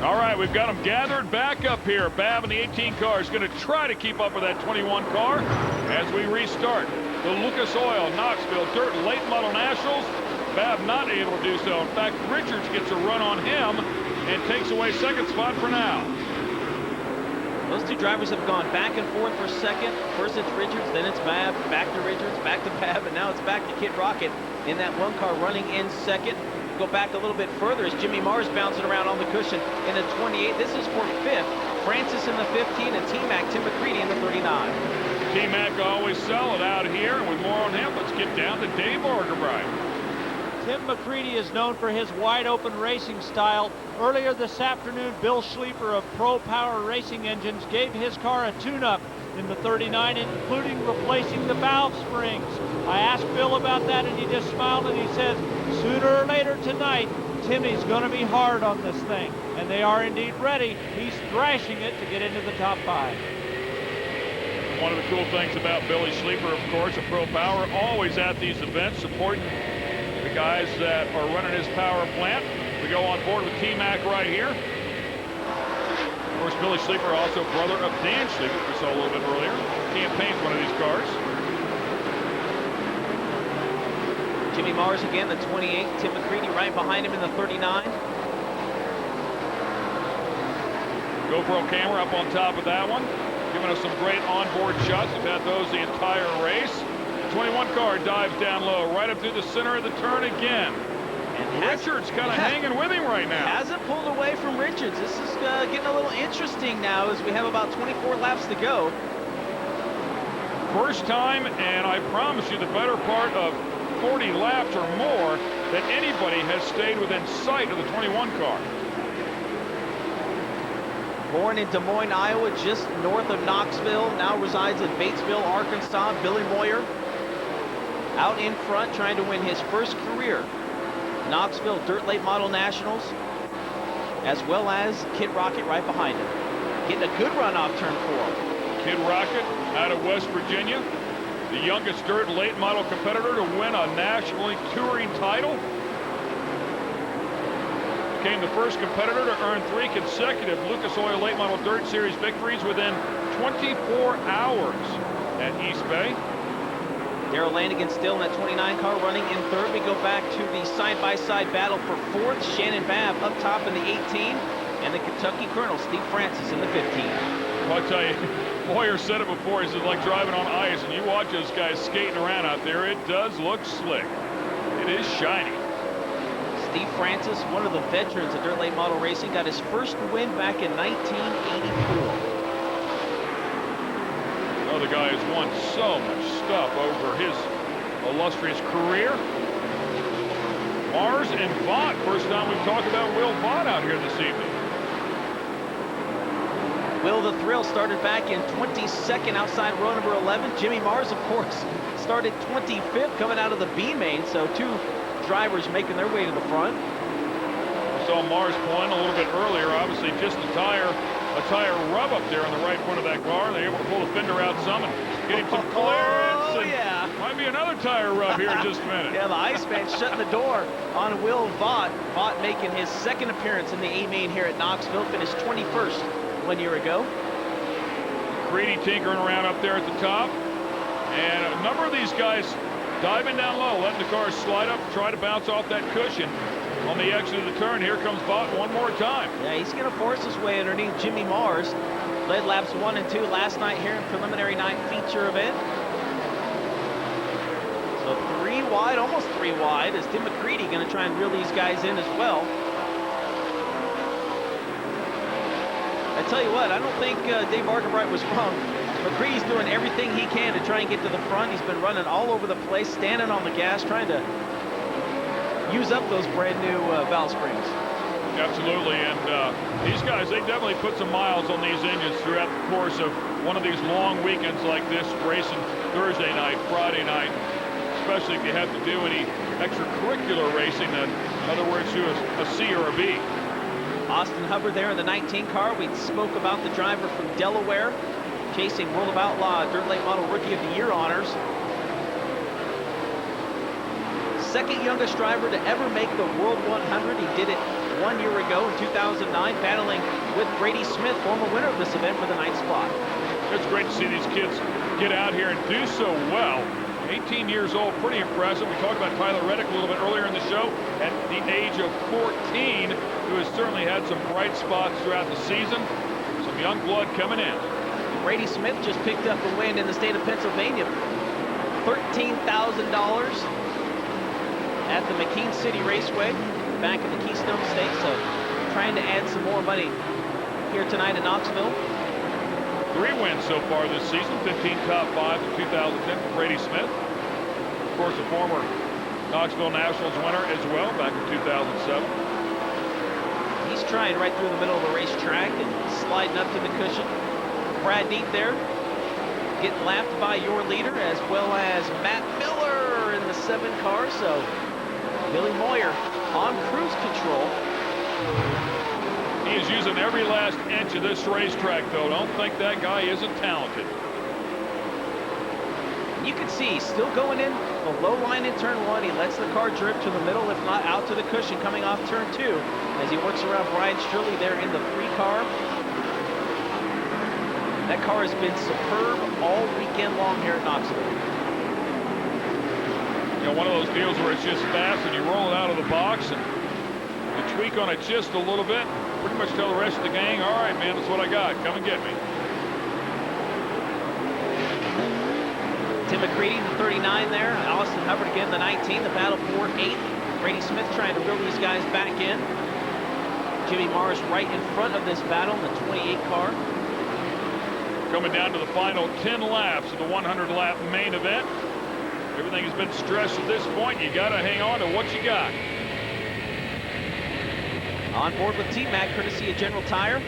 All right, we've got them gathered back up here. Babb in the 18 car is going to try to keep up with that 21 car as we restart the Lucas Oil Knoxville Dirt Late Model Nationals. Babb not able to do so. In fact, Richards gets a run on him and takes away second spot for now. Those two drivers have gone back and forth for second. First it's Richards, then it's Babb, back to Richards, back to Babb, and now it's back to Kid Rocket in that one car running in second. Go back a little bit further as Jimmy Mars bouncing around on the cushion in the 28. This is for fifth. Francis in the 15 and T-Mac, Tim McCready in the 39. T-Mac always solid out here, and with more on him, let's get down to Dave Argerbright. Tim McCready is known for his wide-open racing style. Earlier this afternoon, Bill Schleeper of Pro Power Racing Engines gave his car a tune-up in the 39, including replacing the valve springs. I asked Bill about that, and he just smiled, and he says, sooner or later tonight, Timmy's going to be hard on this thing. And they are indeed ready. He's thrashing it to get into the top 5. One of the cool things about Billy Schleeper, of course, of Pro Power, always at these events, supporting the guys that are running his power plant. We go on board with T-Mac right here. Of course, Billy Schleeper, also brother of Dan Schleeper, we saw a little bit earlier. Campaigns one of these cars. Jimmy Mars again, the 28. Tim McCready right behind him in the 39. GoPro camera up on top of that one, giving us some great onboard shots. We've had those the entire race. The 21 car dives down low, right up through the center of the turn again. And Richards kind of hanging with him right now. Hasn't pulled away from Richards. This is getting a little interesting now as we have about 24 laps to go. First time, and I promise you the better part of 40 laps or more, that anybody has stayed within sight of the 21 car. Born in Des Moines, Iowa, just north of Knoxville, now resides in Batesville, Arkansas. Billy Moyer out in front trying to win his first career Knoxville Dirt Late Model Nationals, as well as Kid Rocket right behind him. Getting a good run off turn 4. Kid Rocket out of West Virginia, the youngest dirt late model competitor to win a nationally touring title. Became the first competitor to earn 3 consecutive Lucas Oil Late Model Dirt Series victories within 24 hours at East Bay. Darrell Lanigan still in that 29 car running in third. We go back to the side-by-side battle for fourth. Shannon Babb up top in the 18, and the Kentucky Colonel, Steve Francis, in the 15. Well, I'll tell you, Moyer said it before. He said, like driving on ice, and you watch those guys skating around out there, it does look slick. It is shiny. Steve Francis, one of the veterans of dirt late model racing, got his first win back in 1984. Oh, the guy has won so much stuff over his illustrious career. Mars and Vaught, first time we've talked about Will Vaught out here this evening. Will the Thrill started back in 22nd outside row number 11. Jimmy Mars, of course, started 25th coming out of the B main, so 2 drivers making their way to the front. We saw Mars pull in a little bit earlier, obviously just a tire rub up there on the right front of that car. They're able to pull the fender out some and get him some clearance. Oh, yeah. Might be another tire rub here in just a minute. Yeah, the Iceman shutting the door on Will Vaught. Vaught making his second appearance in the A main here at Knoxville, finished 21st 1 year ago. Creedy tinkering around up there at the top. And a number of these guys diving down low, letting the car slide up, try to bounce off that cushion. On the exit of the turn, here comes Vaught one more time. Yeah, he's going to force his way underneath Jimmy Mars. Led laps 1 and 2 last night here in preliminary night feature event. So 3 wide, almost 3 wide, is Tim McCready going to try and reel these guys in as well. I tell you what, I don't think Dave Argerbright was wrong. McCready's doing everything he can to try and get to the front. He's been running all over the place, standing on the gas, trying to use up those brand new valve springs. Absolutely, and these guys, they definitely put some miles on these engines throughout the course of one of these long weekends like this, racing Thursday night, Friday night, especially if you have to do any extracurricular racing, in other words, do a C or a B. Austin Hubbard there in the 19 car. We spoke about the driver from Delaware, chasing World of Outlaw Dirt Late Model Rookie of the Year honors. Second youngest driver to ever make the World 100. He did it 1 year ago in 2009, battling with Brady Smith, former winner of this event, for the 9th spot. It's great to see these kids get out here and do so well. 18 years old, pretty impressive. We talked about Tyler Reddick a little bit earlier in the show. At the age of 14, who has certainly had some bright spots throughout the season. Some young blood coming in. Brady Smith just picked up a win in the state of Pennsylvania. $13,000 at the McKean City Raceway back in the Keystone State. So trying to add some more money here tonight in Knoxville. 3 wins so far this season, 15 top 5 in 2010 for Brady Smith. Of course, a former Knoxville Nationals winner as well back in 2007. He's trying right through the middle of the racetrack and sliding up to the cushion. Brad Deep there, getting lapped by your leader, as well as Matt Miller in the 7 car. So Billy Moyer on cruise control. He is using every last inch of this racetrack, though. Don't think that guy isn't talented. You can see he's still going in the low line in turn 1. He lets the car drip to the middle, if not out to the cushion, coming off turn 2, as he works around Brian Shirley there in the 3 car. That car has been superb all weekend long here at Knoxville. You know, one of those deals where it's just fast and you roll it out of the box and you tweak on it just a little bit. Pretty much tell the rest of the gang, all right, man, that's what I got. Come and get me. Tim McCready, the 39 there. Austin Hubbard again, the 19. The battle for 8th. Brady Smith trying to reel these guys back in. Jimmy Morris right in front of this battle in the 28 car. Coming down to the final 10 laps of the 100-lap main event. Everything has been stressed at this point. You got to hang on to what you got. On board with T-Mac, courtesy of General Tire.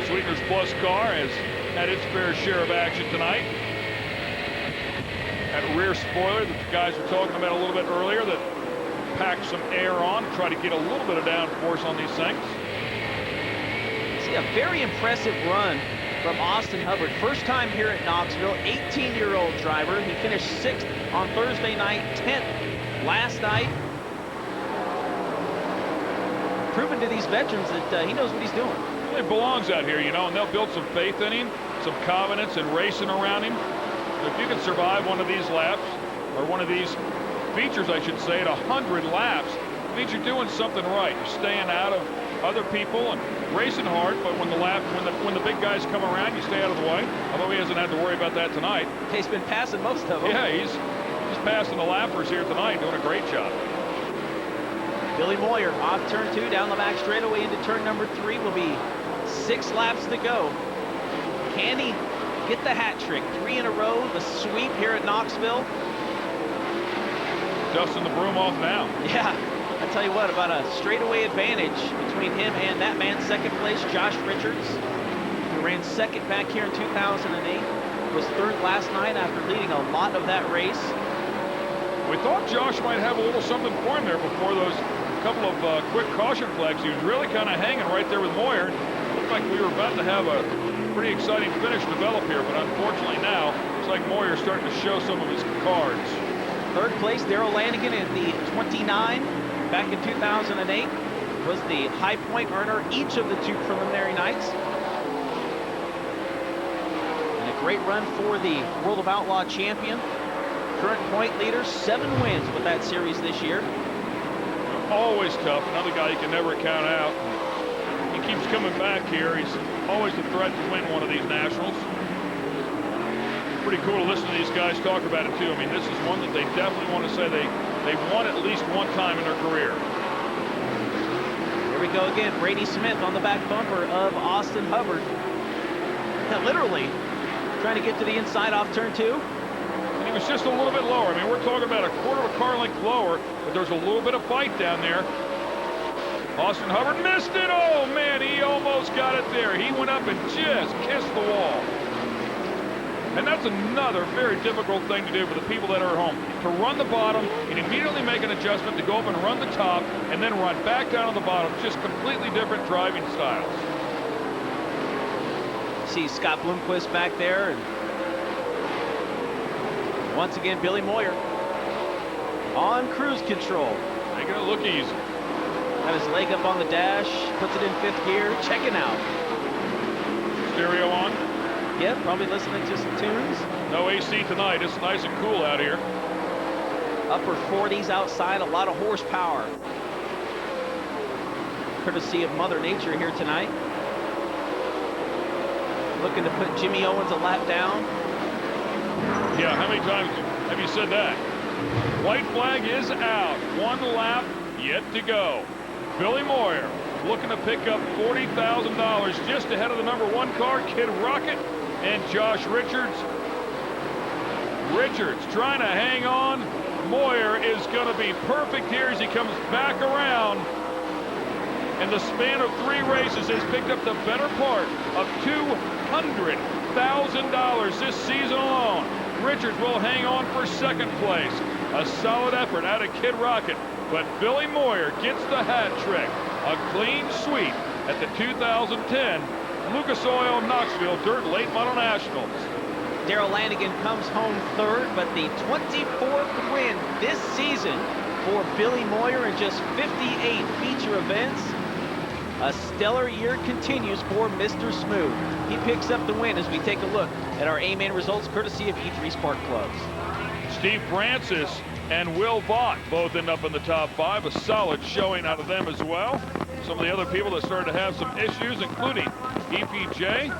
Sweeteners Plus car has had its fair share of action tonight. That rear spoiler that the guys were talking about a little bit earlier that packs some air on, try to get a little bit of downforce on these things. See a very impressive run from Austin Hubbard. First time here at Knoxville, 18-year-old driver. He finished 6th on Thursday night, 10th last night. Proving to these veterans that he knows what he's doing. He belongs out here, you know, and they'll build some faith in him, some confidence and racing around him. If you can survive one of these laps, or one of these features, I should say, at 100 laps, it means you're doing something right. You're staying out of other people and racing hard, but when the big guys come around, you stay out of the way. Although he hasn't had to worry about that tonight. He's been passing most of them. Yeah, he's passing the lappers here tonight, doing a great job. Billy Moyer off turn 2, down the back straightaway into turn number 3. Will be 6 laps to go. Can he get the hat trick? 3 in a row, the sweep here at Knoxville. Dusting the broom off now. Yeah, I tell you what, about a straightaway advantage between him and that man. Second place, Josh Richards, who ran 2nd back here in 2008. Was 3rd last night after leading a lot of that race. We thought Josh might have a little something for him there before those couple of quick caution flags. He was really kind of hanging right there with Moyer. Looked like we were about to have a pretty exciting finish develop here, but unfortunately now, looks like Moyer's starting to show some of his cards. 3rd place, Darrell Lanigan in the 29 back in 2008. Was the high point earner each of the 2 preliminary nights. And a great run for the World of Outlaw champion. Current point leader, 7 wins with that series this year. Always tough, another guy you can never count out. He keeps coming back here. He's always a threat to win one of these nationals. Pretty cool to listen to these guys talk about it too. I mean, this is one that they definitely want to say they've won at least one time in their career. Here we go again, Brady Smith on the back bumper of Austin Hubbard. Literally trying to get to the inside off turn 2. And he was just a little bit lower. I mean, we're talking about a quarter of a car length lower, but there's a little bit of fight down there. Austin Hubbard missed it. Oh, man, he almost got it there. He went up and just kissed the wall. And that's another very difficult thing to do for the people that are at home. To run the bottom and immediately make an adjustment to go up and run the top and then run back down on the bottom. Just completely different driving styles. See Scott Bloomquist back there. And once again, Billy Moyer on cruise control. Making it look easy. Got his leg up on the dash, puts it in 5th gear, checking out. Stereo on. Yeah, probably listening to some tunes. No AC tonight. It's nice and cool out here. Upper 40s outside, a lot of horsepower. Courtesy of Mother Nature here tonight. Looking to put Jimmy Owens a lap down. Yeah, how many times have you said that? White flag is out. 1 lap yet to go. Billy Moyer looking to pick up $40,000 just ahead of the #1 car, Kid Rocket and Josh Richards. Richards trying to hang on. Moyer is going to be perfect here as he comes back around. In the span of 3 races, has picked up the better part of $200,000 this season alone. Richards will hang on for 2nd place. A solid effort out of Kid Rocket, but Billy Moyer gets the hat trick. A clean sweep at the 2010 Lucas Oil Knoxville Dirt Late Model Nationals. Darrell Lanigan comes home 3rd, but the 24th win this season for Billy Moyer in just 58 feature events. A stellar year continues for Mr. Smooth. He picks up the win as we take a look at our A-Main results courtesy of E3 Spark Plugs. Steve Francis and Will Vaught both end up in the top 5. A solid showing out of them as well. Some of the other people that started to have some issues, including EPJ,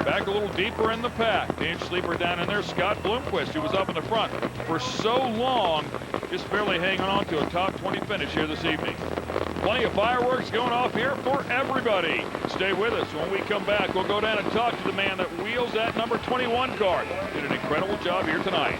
back a little deeper in the pack. Dave Sleeper down in there. Scott Bloomquist, who was up in the front for so long, just barely hanging on to a top 20 finish here this evening. Plenty of fireworks going off here for everybody. Stay with us. When we come back, we'll go down and talk to the man that wheels that #21 car. Did an incredible job here tonight.